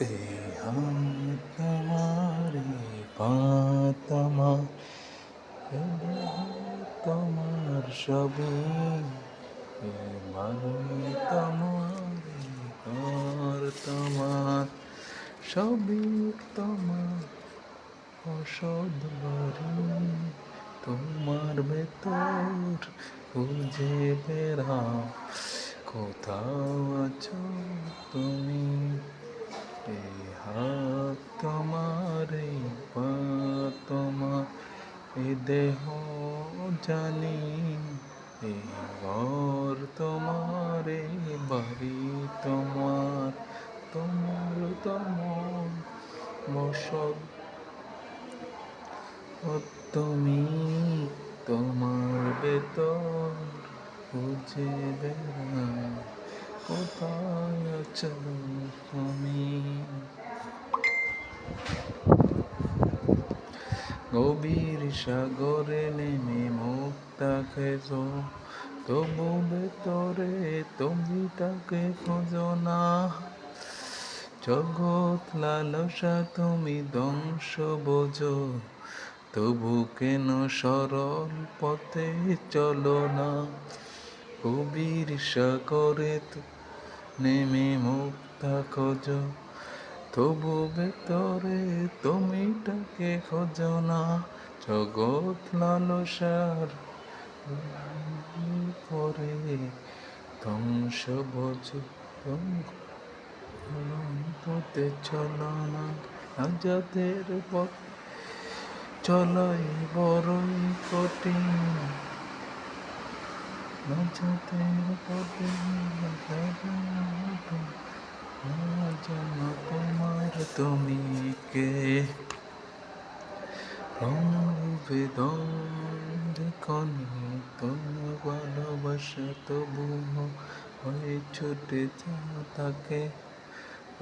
এই হাত তোমার পা তোমার এ দেহ তোমার সবই এ বাড়ি তোমার ঘর তোমার সবই তোমার অসদ বাড়ি তোমার ভেতর খুঁজে বেড়াও কোথাও আছো তুমি এই হাত তোমার এই পা তোমার এ দেহ জানি এই ঘর তোমার এই বাড়ি তোমার তোমার তোমার বসত তুমি তোমার ভেতর খুঁজে বেড়াও কোথায় আছো তুমি গভীর সাগরে নেমে মুক্তা খেজো তবু ভেতরে তুমি তাকে খোঁজো না জগৎ লালসা তুমি ধ্বংস বোঝো তবু কেন সরল পথে চলো না গভীর সাগরে নেমে মুক্তা খোঁজো তবু ভেতরে তুমি তাকে খোঁজো না জগৎ লালসার পরে ধ্বংস বোঝো পথে চলো না আজাদের পথ চলাই বড়ই কঠিন আজাদের পথে যেন তোমার তুমি কে রূপে দেখনি তোমার ভালোবাসা তবু হয়ে ছুটে যাও তাকে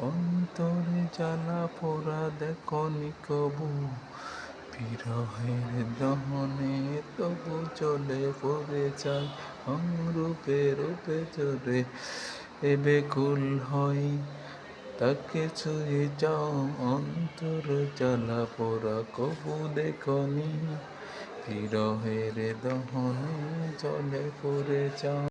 অন্তরে জ্বালা পোড়া দেখনি কবু বিরহের দহনে তবু চলে পড়ে যায় রূপে রূপে চলে এবে কুল হয় তাকে ছুঁয়ে যাও অন্তর জ্বালা পোড়া কবু দেখনি বিরহের দহনে জলে পড়ে যাও